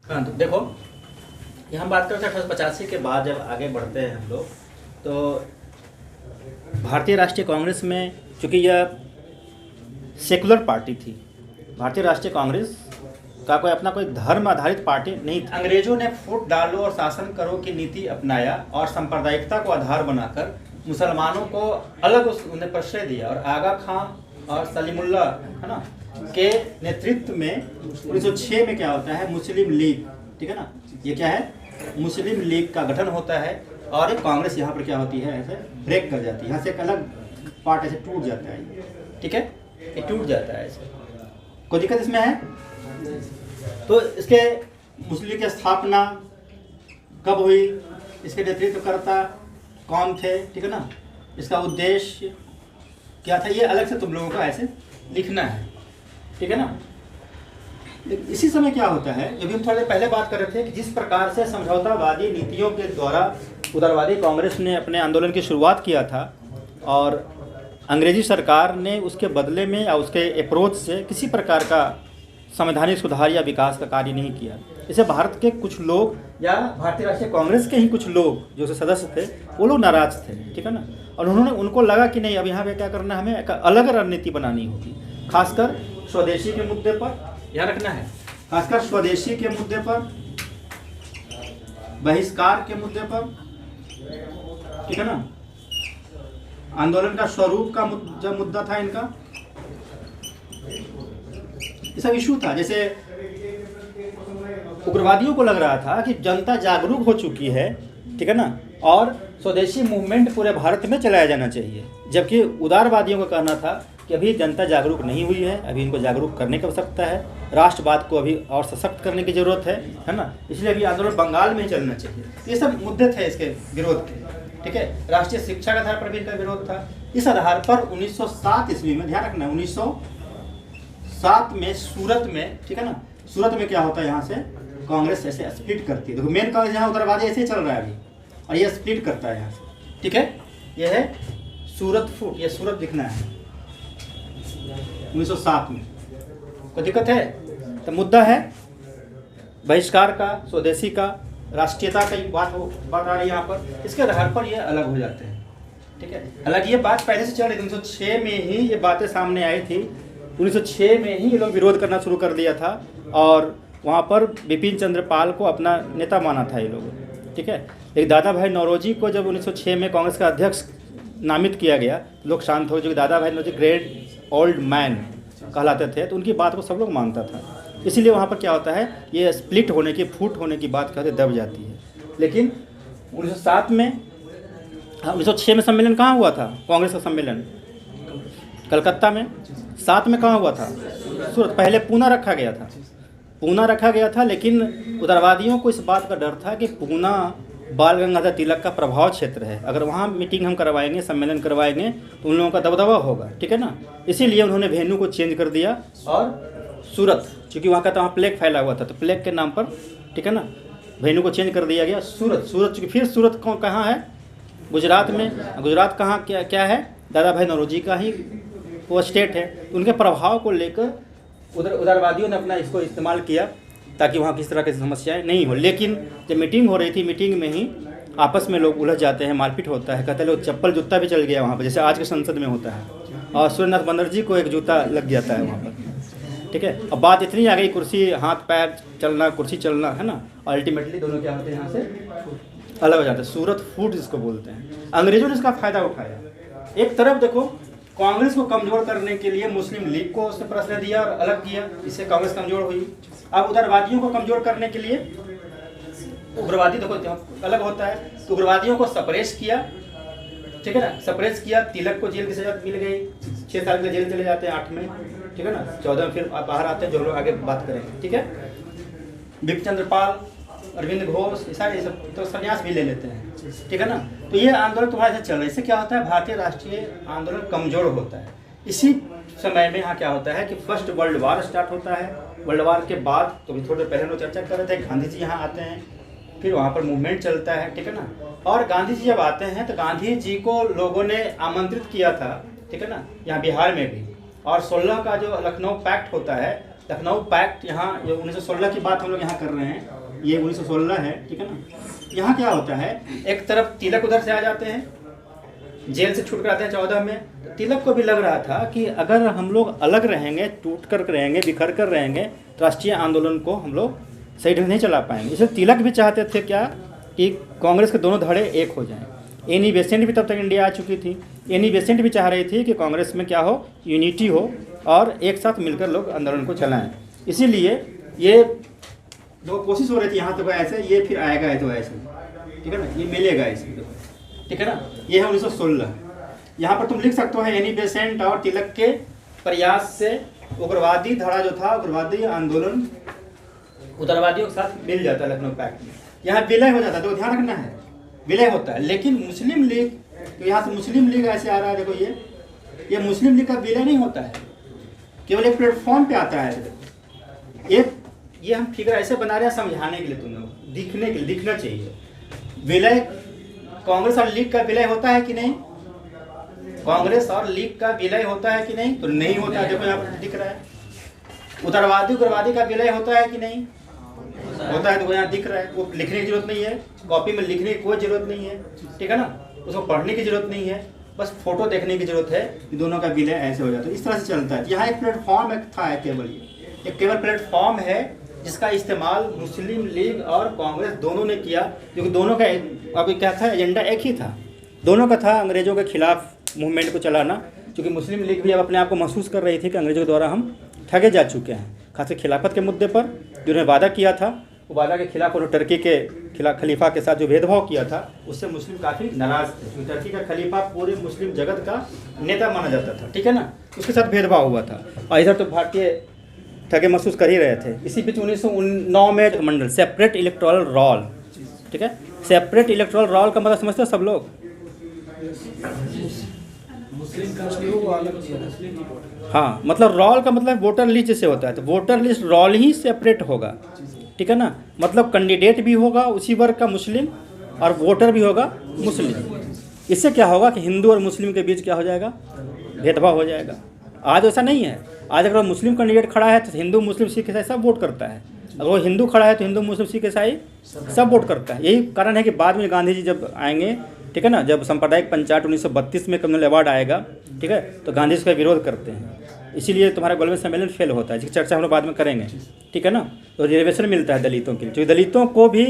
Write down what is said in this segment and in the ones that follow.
हाँ, तो देखो, ये हम बात करते हैं 1885 के बाद जब आगे बढ़ते हैं हम लोग, तो भारतीय राष्ट्रीय कांग्रेस में, चूँकि यह सेकुलर पार्टी थी, भारतीय राष्ट्रीय कांग्रेस का कोई धर्म आधारित पार्टी नहीं थी। अंग्रेजों ने फूट डालो और शासन करो की नीति अपनाया और सांप्रदायिकता को आधार बनाकर मुसलमानों को अलग उन्हें प्रश्रय दिया, और आगा खां और सलीमुल्लाह, है ना, के नेतृत्व में 1906 में क्या होता है, मुस्लिम लीग, ठीक है ना, ये क्या है, मुस्लिम लीग का गठन होता है, और एक कांग्रेस यहाँ पर क्या होती है, ऐसे ब्रेक कर जाती है, यहाँ से एक अलग पार्ट ऐसे टूट जाता है, ठीक है, ये टूट जाता है ऐसे। कोई दिक्कत इसमें है? तो इसके मुस्लिम लीग की स्थापना कब हुई, इसके नेतृत्वकर्ता कौन थे, ठीक है ना, इसका उद्देश्य क्या था, ये अलग से तुम लोगों को ऐसे लिखना है, ठीक है ना। इसी समय क्या होता है, जो भी हम थोड़ी देर पहले बात कर रहे थे कि जिस प्रकार से समझौतावादी नीतियों के द्वारा उदारवादी कांग्रेस ने अपने आंदोलन की शुरुआत किया था, और अंग्रेजी सरकार ने उसके बदले में या उसके अप्रोच से किसी प्रकार का संवैधानिक सुधार या विकास का कार्य नहीं किया। इसे भारत के कुछ लोग या भारतीय राष्ट्रीय कांग्रेस के ही कुछ लोग जो सदस्य थे, वो लोग नाराज थे, ठीक है ना, और उनको लगा कि नहीं, अब यहाँ पे क्या करना है, हमें एक अलग रणनीति बनानी होगी, खासकर स्वदेशी के मुद्दे पर ध्यान रखना है, खासकर स्वदेशी के मुद्दे पर, बहिष्कार के मुद्दे पर, ठीक है ना, आंदोलन का स्वरूप का जो मुद्दा था इनका, ये सब इशू था। जैसे उग्रवादियों को लग रहा था कि जनता जागरूक हो चुकी है, ठीक है ना, और स्वदेशी मूवमेंट पूरे भारत में चलाया जाना चाहिए, जबकि उदारवादियों का कहना था कि अभी जनता जागरूक नहीं हुई है, अभी इनको जागरूक करने की आवश्यकता है, राष्ट्रवाद को अभी और सशक्त करने की जरूरत है ना, इसलिए अभी आंदोलन बंगाल में ही चलना चाहिए। ये सब मुद्दे थे इसके विरोध के, ठीक है। राष्ट्रीय शिक्षा के आधार पर भी इनका विरोध था। इस आधार पर 1907 ईस्वी में, ध्यान रखना, 1907 में सूरत में, ठीक है ना, सूरत में क्या होता है, यहाँ से कांग्रेस ऐसे स्प्लिट करती है। देखो, मेन कांग्रेस यहाँ उग्रवादी ऐसे ही चल रहा है अभी, और ये स्प्लिट करता है यहाँ से, ठीक है। ये है सूरत फूट, ये सूरत दिखना है 1907 में। कोई दिक्कत है? तो मुद्दा है बहिष्कार का, स्वदेशी का, राष्ट्रीयता की बात आ रही है यहाँ पर। इसके आधार पर ये अलग हो जाते हैं, ठीक है। हालांकि ये बात पहले से चल रही थी, 1906 में ही ये बातें सामने आई थी, 1906 में ही ये लोग विरोध करना शुरू कर दिया था, और वहाँ पर बिपिन चंद्र पाल को अपना नेता माना था ये लोग, ठीक है। लेकिन दादा भाई नौरोजी को जब 1906 में कांग्रेस का अध्यक्ष नामित किया गया, लोग शांत हो, जो कि दादा भाई नौरोजी ग्रेट ओल्ड मैन कहलाते थे, तो उनकी बात को सब लोग मानता था। इसीलिए वहाँ पर क्या होता है, ये स्प्लिट होने की, फूट होने की बात कहते दब जाती है। लेकिन 1907 में, 1906 में सम्मेलन कहाँ हुआ था, कांग्रेस का सम्मेलन कलकत्ता में। 7 में कहाँ हुआ था, सूरत। पहले पूना रखा गया था, पूना रखा गया था, लेकिन उदारवादियों को इस बात का डर था कि पूना बाल गंगाधर तिलक का प्रभाव क्षेत्र है, अगर वहाँ मीटिंग हम करवाएंगे, सम्मेलन करवाएंगे, तो उन लोगों का दबदबा होगा, ठीक है ना। इसीलिए उन्होंने वेन्यू को चेंज कर दिया, और सूरत, क्योंकि वहाँ का तो वहाँ प्लेग फैला हुआ था, तो प्लेग के नाम पर, ठीक है ना, वेन्यू को चेंज कर दिया गया सूरत। चूँकि फिर सूरत कहाँ है, गुजरात में। गुजरात कहाँ क्या है, दादा भाई नौरोजी का ही वो स्टेट है। उनके प्रभाव को लेकर उदारवादियों ने अपना इसको इस्तेमाल किया, ताकि वहाँ किस तरह की समस्याएं नहीं हो। लेकिन जब मीटिंग हो रही थी, मीटिंग में ही आपस में लोग उलझ जाते हैं, मारपीट होता है, कहते हैं लोग चप्पल जूता भी चल गया वहाँ पर, जैसे आज के संसद में होता है, और सूर्यनाथ बनर्जी को एक जूता लग जाता है वहाँ पर, ठीक है। अब बात इतनी आ गई, कुर्सी, हाथ पैर चलना, कुर्सी चलना, है ना, अल्टीमेटली दोनों क्या होते हैं, यहाँ से अलग हो जाते हैं। सूरत फूट जिसको बोलते हैं। अंग्रेजों ने इसका फ़ायदा उठाया। एक तरफ देखो, कांग्रेस को कमज़ोर करने के लिए मुस्लिम लीग को उसने प्रश्रय दिया और अलग किया, इससे कांग्रेस कमज़ोर हुई। अब उदारवादियों को कमज़ोर करने के लिए उग्रवादी, देखो अलग होता है, तो उग्रवादियों को सप्रेस किया, ठीक है ना, सप्रेस किया। तिलक को जेल की सजा मिल गई, 6 साल के लिए जेल चले जाते हैं, 8 में, ठीक है ना, 14 में फिर बाहर आते हैं, जो लोग आगे बात करेंगे, ठीक है। बिपिन चंद्र पाल, अरविंद घोष, ये सारे सब तो संन्यास भी ले लेते हैं, ठीक है ना। तो ये आंदोलन तुम्हारे से चल रहा है, इससे क्या होता है, भारतीय राष्ट्रीय आंदोलन कमजोर होता है। इसी समय में यहाँ क्या होता है कि फर्स्ट वर्ल्ड वार स्टार्ट होता है। वर्ल्ड वार के बाद, तो थोड़े पहले लोग चर्चा कर रहे थे, गांधी जी यहाँ आते हैं, फिर वहाँ पर मूवमेंट चलता है, ठीक है ना। और गांधी जी जब आते हैं, तो गांधी जी को लोगों ने आमंत्रित किया था, ठीक है ना, यहाँ बिहार में भी। और 16 का जो लखनऊ पैक्ट होता है, लखनऊ पैक्ट, यहाँ ये 1916 की बात हम लोग यहाँ कर रहे हैं, ये 1916 है, ठीक है ना। यहाँ क्या होता है, एक तरफ तिलक उधर से आ जाते हैं, जेल से छूट कर आते हैं 14 में। तिलक को भी लग रहा था कि अगर हम लोग अलग रहेंगे, टूट कर रहेंगे, बिखर कर रहेंगे, तो राष्ट्रीय आंदोलन को हम लोग सही ढंग नहीं चला पाएंगे। इसलिए तिलक भी चाहते थे क्या कि कांग्रेस के दोनों धड़े एक हो जाएं। एनी बेसेंट भी तब तक इंडिया आ चुकी थी, एनी बेसेंट भी चाह रही थी कि कांग्रेस में क्या हो, यूनिटी हो और एक साथ मिलकर लोग आंदोलन को चलाएं। इसीलिए ये जो कोशिश हो रही थी यहाँ तो ऐसे, ये फिर आएगा है तो ऐसे, ठीक है ना, ये मिलेगा इसमें, ठीक है ना। ये है 1916। यहाँ पर तुम लिख सकते हो एनी बेसेंट और तिलक के प्रयास से उग्रवादी धड़ा जो था, उग्रवादी आंदोलन उग्रवादियों के साथ मिल जाता है लखनऊ पैक्ट में। यहाँ विलय हो जाता है, तो ध्यान रखना है, विलय होता है। लेकिन मुस्लिम लीग, तो यहाँ से मुस्लिम लीग ऐसे आ रहा है, देखो ये मुस्लिम लीग का विलय नहीं होता है, केवल एक प्लेटफॉर्म पे आता है। ये हम फिगर ऐसे बना रहे हैं समझाने के लिए, तुम लोग दिखने के लिए, दिखना चाहिए। विलय कांग्रेस और लीग का विलय होता है कि नहीं, कांग्रेस और लीग का विलय होता है कि नहीं, तो नहीं होता है। देखो यहाँ पर दिख रहा है। उग्रवादी उग्रवादी का विलय होता है कि नहीं, होता है, तो यहाँ दिख रहा है। वो लिखने की जरूरत नहीं है, कॉपी में लिखने की कोई जरूरत नहीं है, ठीक है ना, उसको पढ़ने की जरूरत नहीं है, बस फोटो देखने की जरूरत है कि दोनों का विलय ऐसे हो जाता है। इस तरह से चलता है। यहाँ एक प्लेटफॉर्म एक था, केवल ये एक केवल प्लेटफॉर्म है जिसका इस्तेमाल मुस्लिम लीग और कांग्रेस दोनों ने किया, क्योंकि दोनों का अब क्या था, एजेंडा एक ही था, दोनों का था अंग्रेजों के खिलाफ मूवमेंट को चलाना। क्योंकि मुस्लिम लीग भी अब अपने आप को महसूस कर रही थी कि अंग्रेजों के द्वारा हम ठगे जा चुके हैं, खासकर खिलाफत के मुद्दे पर जो उन्होंने वादा किया था, वो वादा के खिलाफ उन्होंने टर्की के खिलाफ खलीफा के साथ जो भेदभाव किया था, उससे मुस्लिम काफ़ी नाराज़ थे। क्योंकि टर्की का खलीफा पूरे मुस्लिम जगत का नेता माना जाता था, ठीक है ना, उसके साथ भेदभाव हुआ था। और इधर तो भारतीय ठगे महसूस कर ही रहे थे। इसी बीच 1909 में मंडल सेपरेट इलेक्टोरल रोल, ठीक है, सेपरेट इलेक्टोरल रोल का मतलब समझते हो सब लोग, हाँ, मतलब रोल का मतलब वोटर लिस्ट जैसे होता है, तो वोटर लिस्ट रोल ही सेपरेट होगा, ठीक है ना। मतलब कैंडिडेट भी होगा उसी वर्ग का मुस्लिम और वोटर भी होगा मुस्लिम। इससे क्या होगा कि हिंदू और मुस्लिम के बीच क्या हो जाएगा, भेदभाव हो जाएगा। आज ऐसा नहीं है। आज अगर मुस्लिम कैंडिडेट खड़ा है तो हिंदू मुस्लिम सिख ईसाई सब वोट करता है, अगर वो हिंदू खड़ा है तो हिंदू मुस्लिम सिख ईसाई सब वोट करता है। यही कारण है कि बाद में गांधी जी जब आएंगे, ठीक है ना, जब सांप्रदायिक पंचायत 1932 में कम्युनल अवार्ड आएगा, ठीक है, तो गांधी जी का विरोध करते हैं। इसीलिए तुम्हारा गोलमेज सम्मेलन फेल होता है, जिसकी चर्चा हम लोग बाद में करेंगे, ठीक है ना। तो रिजर्वेशन मिलता है दलितों के लिए, जो दलितों को भी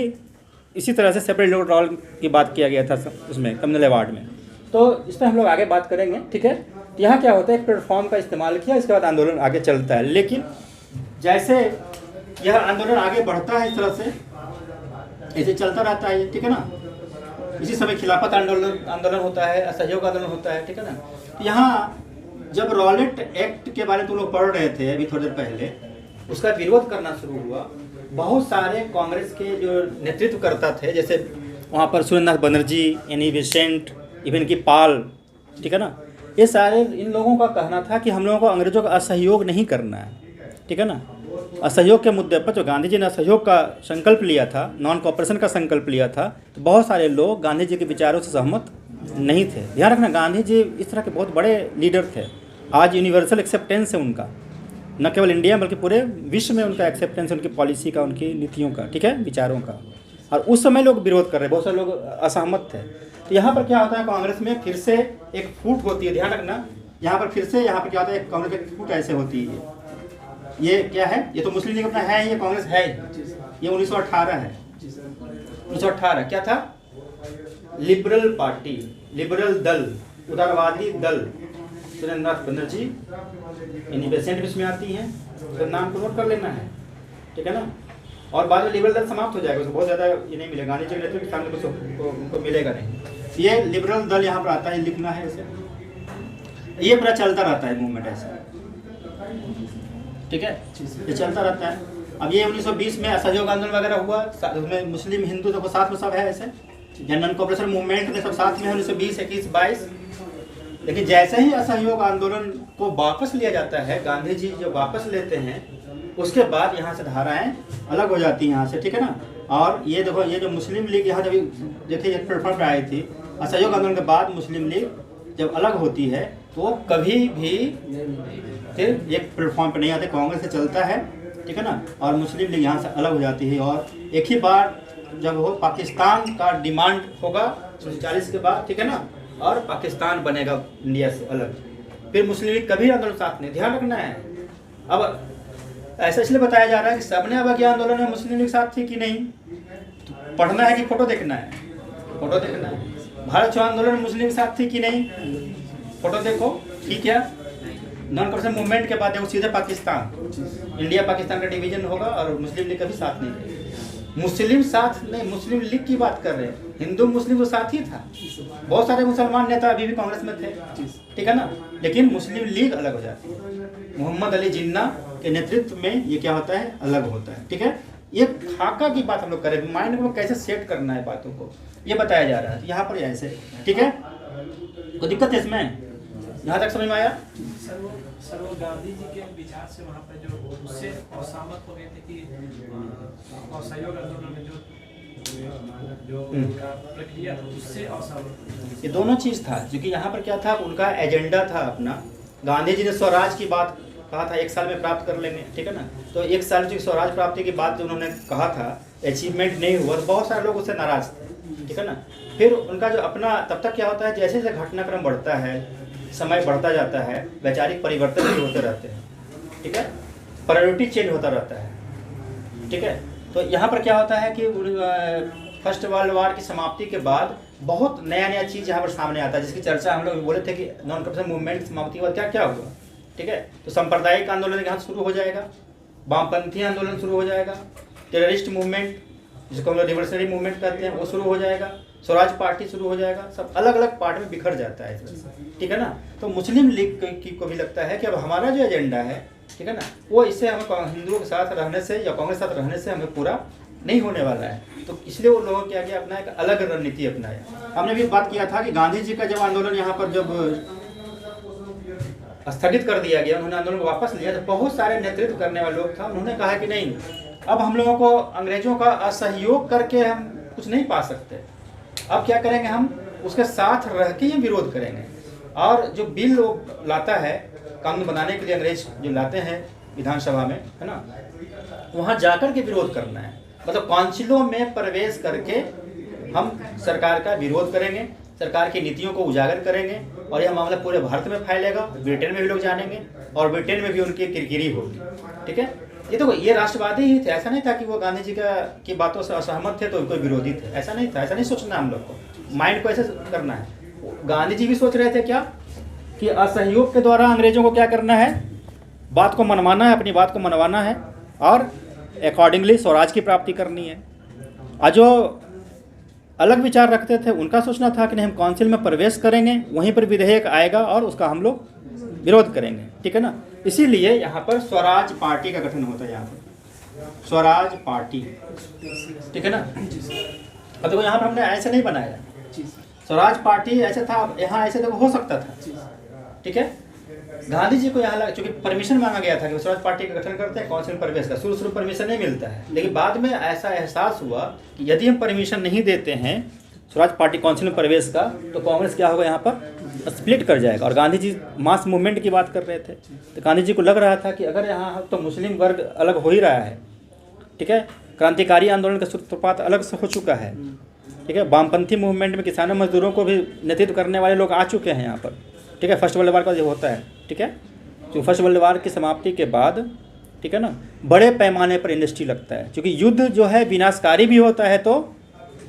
इसी तरह से सेपरेट इलेक्टोरल की बात किया गया था उसमें कम्युनल अवार्ड में। तो इस पर हम लोग आगे बात करेंगे, ठीक है। यहाँ क्या होता है, एक प्लेटफॉर्म का इस्तेमाल किया, इसके बाद आंदोलन आगे चलता है। लेकिन जैसे यह आंदोलन आगे बढ़ता है, इस तरह से ऐसे चलता रहता है, ठीक है ना। इसी समय खिलाफत आंदोलन होता है, असहयोग आंदोलन होता है, ठीक है ना। यहाँ जब रॉलेट एक्ट के बारे में तुम लोग पढ़ रहे थे अभी थोड़ी देर पहले, उसका विरोध करना शुरू हुआ। बहुत सारे कांग्रेस के जो नेतृत्वकर्ता थे, जैसे वहाँ पर सुरेंद्र नाथ बनर्जी, एनी बेसेंट, इवन की पाल, ठीक है ना, ये सारे इन लोगों का कहना था कि हम लोगों को अंग्रेजों का असहयोग नहीं करना है, ठीक है ना। असहयोग के मुद्दे पर जो गांधी जी ने असहयोग का संकल्प लिया था, नॉन कॉपरेशन का संकल्प लिया था, तो बहुत सारे लोग गांधी जी के विचारों से सहमत नहीं थे। ध्यान रखना, गांधी जी इस तरह के बहुत बड़े लीडर थे। आज यूनिवर्सल एक्सेप्टेंस है उनका, न केवल इंडिया बल्कि पूरे विश्व में उनका एक्सेप्टेंस है, उनकी पॉलिसी का, उनकी नीतियों का, ठीक है, विचारों का। और उस समय लोग विरोध कर रहे, बहुत सारे लोग असहमत थे। तो यहाँ पर क्या होता है, कांग्रेस में फिर से एक फूट होती है। ध्यान रखना, यहाँ पर फिर से यहाँ पर क्या होता है, कांग्रेस की फूट ऐसे होती है। ये क्या है, ये तो मुस्लिम लीग अपना है, ये कांग्रेस है, ये 1918 है। 1918 क्या था, लिबरल पार्टी, लिबरल दल, उदारवादी दल, सुरेंद्र नाथ बनर्जी, इन्हीं बेसेंट भी इसमें आती हैं, तो नाम को नोट कर लेना है, ठीक है ना। और बाद में लिबरल दल समाप्त हो जाएगा, उसको बहुत ज़्यादा ये नहीं मिलेगा, गांधी जी के नेतृत्व के सामने कुछ उनको मिलेगा नहीं। ये लिबरल दल यहाँ पर आता है, लिखना है इसे, ये पूरा चलता रहता है मूवमेंट ऐसे, ठीक है, ये चलता रहता है। अब ये 1920 में असहयोग आंदोलन वगैरह हुआ, उसमें मुस्लिम हिंदू देखो साथ में सब है ऐसे, जनरल कॉपरेशन मूवमेंट में सब साथ में है 1920, 21, 22। लेकिन जैसे ही असहयोग आंदोलन को वापस लिया जाता है, गांधी जी जो वापस लेते हैं, उसके बाद यहाँ से धाराएं अलग हो जाती हैं यहाँ से, ठीक है ना। और ये देखो, ये जो मुस्लिम लीग यहाँ जब देखिए प्लेटफॉर्म पर आई थी, असहयोग आंदोलन के बाद मुस्लिम लीग जब अलग होती है, तो कभी भी फिर एक प्लेटफॉर्म पर नहीं आते, कांग्रेस से चलता है, ठीक है ना, और मुस्लिम लीग यहाँ से अलग हो जाती है। और एक ही बार जब हो पाकिस्तान का डिमांड होगा 1940 के बाद, ठीक है ना, और पाकिस्तान बनेगा इंडिया से अलग, फिर मुस्लिम लीग कभी आंदोलन साथ नहीं। ध्यान रखना है। अब ऐसा इसलिए बताया जा रहा है कि सबने अब क्या आंदोलन में मुस्लिम लीग साथ थी कि नहीं, तो पढ़ना है कि फोटो देखना है? फोटो देखना है। भारत छोड़ो आंदोलन में मुस्लिम लीग साथ थी कि नहीं, फोटो देखो। ठीक है, नॉन कॉन्फरेंस मूवमेंट के बाद देखो सीधे पाकिस्तान, इंडिया पाकिस्तान का डिवीजन होगा और मुस्लिम लीग कभी साथ नहीं रहेगी। मुस्लिम साथ नहीं, मुस्लिम लीग की बात कर रहे हैं, हिंदू मुस्लिम तो साथ ही था। बहुत सारे मुसलमान नेता अभी भी कांग्रेस में थे, ठीक है ना, लेकिन मुस्लिम लीग अलग हो जाती है। मोहम्मद अली जिन्ना के नेतृत्व में ये क्या होता है, अलग होता है। ठीक है, ये खाका की बात हम लोग करें, माइंड को कैसे सेट करना है बातों को, ये बताया जा रहा है। तो यहाँ पर ऐसे, ठीक है, कोई दिक्कत है इसमें? यहाँ तक समझ में आया? सर वो गांधी जी के विचार से वहाँ पे जो उससे असहमत हो गए थे कि असहयोग आंदोलन में जो उनका प्रक्रिया था उससे असहमत। ये दोनों चीज़ था, क्योंकि यहाँ पर क्या था, उनका एजेंडा था अपना। गांधी जी ने स्वराज की बात कहा था 1 साल में प्राप्त कर लेंगे, ठीक है ना, तो 1 साल की स्वराज प्राप्ति की बात जो उन्होंने कहा था, अचीवमेंट नहीं हुआ, तो बहुत सारे लोग उससे नाराज थे, ठीक है ना। फिर उनका जो अपना, तब तक क्या होता है, जैसे जैसे घटनाक्रम बढ़ता है, समय बढ़ता जाता है, वैचारिक परिवर्तन भी होते रहते हैं, ठीक है, प्रायोरिटी चेंज होता रहता है, ठीक है। तो यहाँ पर क्या होता है कि फर्स्ट वर्ल्ड वार की समाप्ति के बाद बहुत नया नया चीज़ यहाँ पर सामने आता है, जिसकी चर्चा हम लोग बोले थे कि नॉन कॉन्फरेंस मूवमेंट की समाप्ति के बाद क्या क्या हुआ, ठीक है। तो सांप्रदायिक आंदोलन यहाँ शुरू हो जाएगा, वामपंथी आंदोलन शुरू हो जाएगा, टेररिस्ट मूवमेंट जिसको हम लोग रिवोल्यूशनरी मूवमेंट कहते हैं वो शुरू हो जाएगा, स्वराज पार्टी शुरू हो जाएगा, सब अलग अलग पार्ट में बिखर जाता है, ठीक है ना। तो मुस्लिम लीग को भी लगता है कि अब हमारा जो एजेंडा है, ठीक है ना, वो इससे हमें हिंदुओं के साथ रहने से या कांग्रेस के साथ रहने से हमें पूरा नहीं होने वाला है। तो इसलिए वो लोगों क्या किया, अपना एक अलग रणनीति अपनाया। हमने भी बात किया था कि गांधी जी का जब आंदोलन यहाँ पर जब स्थगित कर दिया गया, उन्होंने आंदोलन को वापस लिया, तो बहुत सारे नेतृत्व करने वाले लोग था, उन्होंने कहा कि नहीं, अब हम लोगों को अंग्रेजों का असहयोग करके हम कुछ नहीं पा सकते, अब क्या करेंगे, हम उसके साथ रह के ही विरोध करेंगे। और जो बिल वो लाता है कानून बनाने के लिए, अंग्रेज जो लाते हैं विधानसभा में, है ना, वहाँ जाकर के विरोध करना है, मतलब काउंसिलों में प्रवेश करके हम सरकार का विरोध करेंगे, सरकार की नीतियों को उजागर करेंगे, और यह मामला पूरे भारत में फैलेगा, ब्रिटेन में भी लोग जानेंगे, और ब्रिटेन में भी उनकी किरकिरी होगी, ठीक है। ये तो ये राष्ट्रवादी ही थे, ऐसा नहीं था कि वो गांधी जी की बातों से असहमत थे तो कोई विरोधी थे, ऐसा नहीं था, ऐसा नहीं सोचना हम लोग को, माइंड को ऐसे करना है। गांधी जी भी सोच रहे थे क्या, कि असहयोग के द्वारा अंग्रेजों को क्या करना है, बात को मनवाना है, अपनी बात को मनवाना है, और अकॉर्डिंगली स्वराज की प्राप्ति करनी है। और जो अलग विचार रखते थे उनका सोचना था कि नहीं, हम काउंसिल में प्रवेश करेंगे, वहीं पर विधेयक आएगा और उसका हम लोग विरोध करेंगे, ठीक है ना। इसीलिए यहाँ पर स्वराज पार्टी का गठन होता है, यहाँ पर स्वराज पार्टी, ठीक है ना। अब देखो यहाँ पर हमने ऐसे नहीं बनाया, स्वराज पार्टी ऐसे था, यहाँ ऐसे देखो हो सकता था, ठीक है। गांधी जी को यहाँ चूंकि परमिशन मांगा गया था कि स्वराज पार्टी का गठन करते हैं, काउंसिल में प्रवेश का, शुरू परमिशन नहीं मिलता है, लेकिन बाद में ऐसा एहसास हुआ कि यदि हम परमिशन नहीं देते हैं स्वराज पार्टी काउंसिल में प्रवेश का, तो कांग्रेस क्या होगा, यहाँ पर स्प्लिट कर जाएगा। और गांधी जी मास मूवमेंट की बात कर रहे थे, तो गांधी जी को लग रहा था कि अगर यहाँ तो मुस्लिम वर्ग अलग हो ही रहा है, ठीक है, क्रांतिकारी आंदोलन का सूत्रपात अलग से हो चुका है, ठीक है, वामपंथी मूवमेंट में किसानों मजदूरों को भी नेतृत्व करने वाले लोग आ चुके हैं यहाँ पर, ठीक है। फर्स्ट वर्ल्ड वार का जो होता है, ठीक है, जो फर्स्ट वर्ल्ड वार की समाप्ति के बाद, ठीक है ना, बड़े पैमाने पर इंडस्ट्री लगता है, क्योंकि युद्ध जो है विनाशकारी भी होता है, तो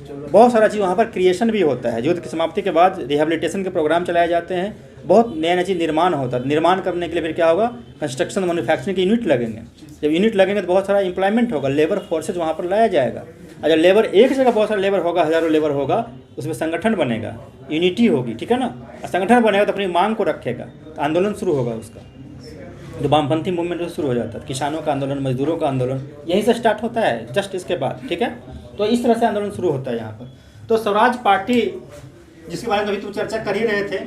बहुत सारा चीज़ वहाँ पर क्रिएशन भी होता है। युद्ध की समाप्ति के बाद रिहेबिलिटेशन के प्रोग्राम चलाए जाते हैं, बहुत नया नया चीज़ निर्माण होता है। निर्माण करने के लिए फिर क्या होगा, कंस्ट्रक्शन मैन्युफैक्चरिंग के यूनिट लगेंगे, जब यूनिट लगेंगे तो बहुत सारा एम्प्लॉयमेंट होगा, लेबर फोर्सेज वहाँ पर लाया जाएगा। अगर लेबर एक जगह बहुत सारा लेबर होगा, हज़ारों लेबर होगा, उसमें संगठन बनेगा, यूनिटी होगी, ठीक है ना। संगठन बनेगा तो अपनी मांग को रखेगा, तो आंदोलन शुरू होगा उसका। जो वामपंथी मूवमेंट शुरू हो जाता है, किसानों का आंदोलन, मजदूरों का आंदोलन यहीं से स्टार्ट होता है, जस्ट इसके बाद, ठीक है। तो इस तरह से आंदोलन शुरू होता है यहाँ पर। तो स्वराज पार्टी जिसके बारे में अभी तुम चर्चा कर ही रहे थे,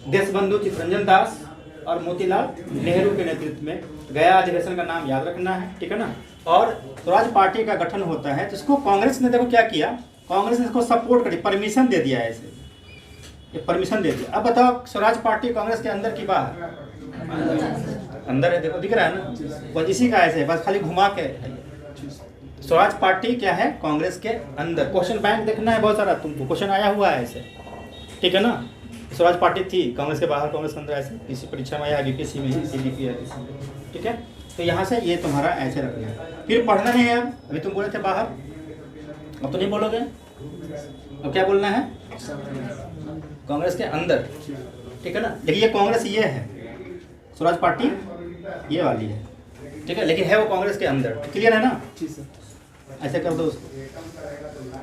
देशबंधु चित्तरंजन दास और मोतीलाल नेहरू के नेतृत्व में गया अधिवेशन का नाम याद रखना है, ठीक है ना। और स्वराज पार्टी का गठन होता है, तो इसको कांग्रेस ने देखो क्या किया, कांग्रेस ने इसको सपोर्ट करी, परमिशन दे दिया है इसे, ये परमिशन दे दिया। अब बताओ स्वराज पार्टी कांग्रेस के अंदर की बाहर? अंदर है, देखो दिख रहा है ना, बस इसी का ऐसे बस खाली घुमा के। स्वराज पार्टी क्या है? कांग्रेस के अंदर। क्वेश्चन बैंक देखना है बहुत सारा तुमको, क्वेश्चन आया हुआ है ऐसे, ठीक है ना। स्वराज पार्टी थी कांग्रेस के बाहर, कांग्रेस के अंदर, ऐसे किसी परीक्षा में आया, बीपीएससी में, सीडीपी है, ठीक है। तो यहाँ से ये तुम्हारा ऐसे रखना है, फिर पढ़ना नहीं है। अब अभी तुम बोले थे बाहर, अब तो नहीं बोलोगे, अब क्या बोलना है? कांग्रेस के अंदर, ठीक है ना। लेकिन ये कांग्रेस ये है, स्वराज पार्टी ये वाली है, ठीक है, लेकिन है वो कांग्रेस के अंदर। क्लियर है ना? ऐसे कर दो उसको,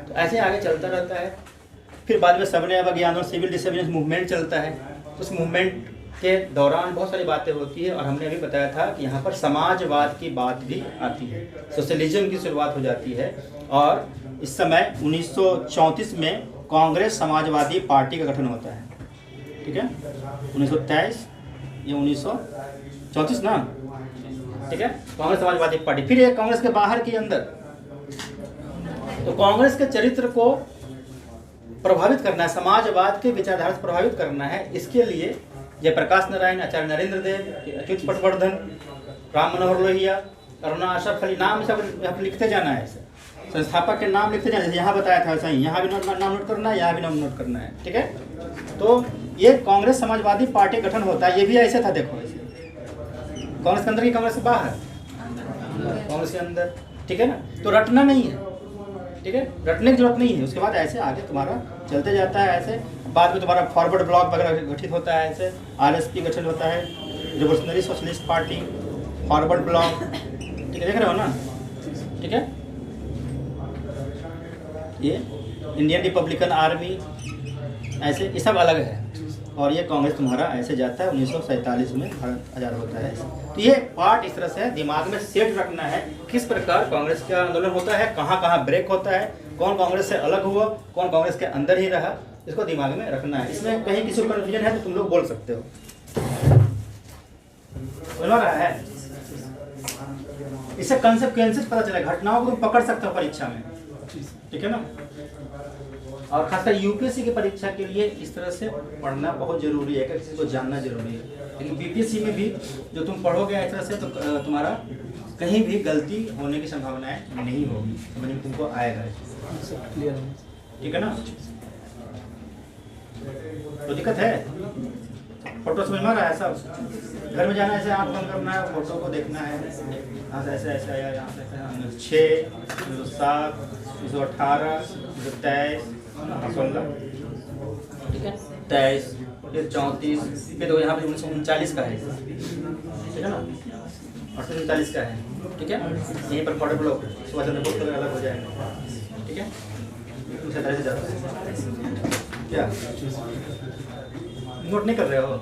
तो ऐसे आगे चलता रहता है। फिर बाद में सबने अब आंदोलन, सिविल डिसोबीडियंस मूवमेंट चलता है। उस मूवमेंट के दौरान बहुत सारी बातें होती है, और हमने अभी बताया था कि यहाँ पर समाजवाद की बात भी आती है, सोशलिज्म की शुरुआत हो जाती है। और इस समय 1934 में कांग्रेस समाजवादी पार्टी का गठन होता है, ठीक है। 1923 ये 1934 ना, ठीक है, कांग्रेस समाजवादी पार्टी। फिर ये कांग्रेस के बाहर की अंदर, तो कांग्रेस के चरित्र को प्रभावित करना है, समाजवाद के विचारधारा से प्रभावित करना है। इसके लिए जयप्रकाश नारायण, आचार्य नरेंद्र देव, अच्युत पटवर्धन, राम मनोहर लोहिया, अरुणा अशरफ अली, नाम सब यहाँ पर लिखते जाना है। ऐसे संस्थापक के नाम लिखते जाना है, यहाँ बताया था वैसा ही यहाँ भी नाम नोट करना है, यहाँ भी नाम नोट करना है, ठीक है। तो ये कांग्रेस समाजवादी पार्टी गठन होता है। ये भी ऐसे था, देखो ऐसे, कांग्रेस के अंदर की कांग्रेस के बाहर, कांग्रेस के अंदर, ठीक है ना। तो रटना नहीं है, ठीक है, रटने की जरूरत नहीं है। उसके बाद ऐसे आगे तुम्हारा चलते जाता है। ऐसे बाद में तुम्हारा फॉरवर्ड ब्लॉक वगैरह गठित होता है, ऐसे आरएसपी गठित होता है, revolutionary socialist party, forward block, ठीक है, देख रहे हो ना, ठीक है। ये इंडियन रिपब्लिकन आर्मी, ऐसे ये सब अलग है। और ये कांग्रेस तुम्हारा ऐसे जाता है, 1947 में भारत आज़ाद होता है। तो ये पार्ट इस तरह से दिमाग में सेट रखना है, किस प्रकार कांग्रेस का आंदोलन होता है, कहाँ कहाँ ब्रेक होता है, कौन कांग्रेस से अलग हुआ, कौन कांग्रेस के अंदर ही रहा, इसको दिमाग में रखना है। इसमें कहीं किसी को कन्फ्यूजन है तो तुम लोग बोल सकते हो, बोल रहा है। इससे कंसेप्ट पता चला, घटनाओं को तुम पकड़ सकते हो परीक्षा में, ठीक है ना। और खासकर यूपीएससी की परीक्षा के लिए इस तरह से पढ़ना बहुत जरूरी है, किसी को जानना जरूरी है। लेकिन बीपीएससी में भी जो तुम पढ़ोगे इस तरह से, तो तुम्हारा कहीं भी गलती होने की संभावनाएं नहीं होगी, समझ में तुमको आएगा, ठीक है ना। तो दिक्कत है, फोटो समझ में आ रहा है सब? घर में जाना है, ऐसे आँख बंद करना है, फोटो को देखना है, यहाँ से ऐसे ऐसे आया, यहाँ से ऐसे 6, 7, 18, 23, 16, ठीक है, 23, फिर 34, फिर तो यहाँ पे 1939 का है, ठीक है ना, 1939 का है, ठीक है। यहीं पर फॉर्डर ब्लॉक सुभाष चंद्र बोस वगैरह अलग हो जाएगा, ठीक है। 1947 से जाता है क्या? नोट नहीं कर रहे हो?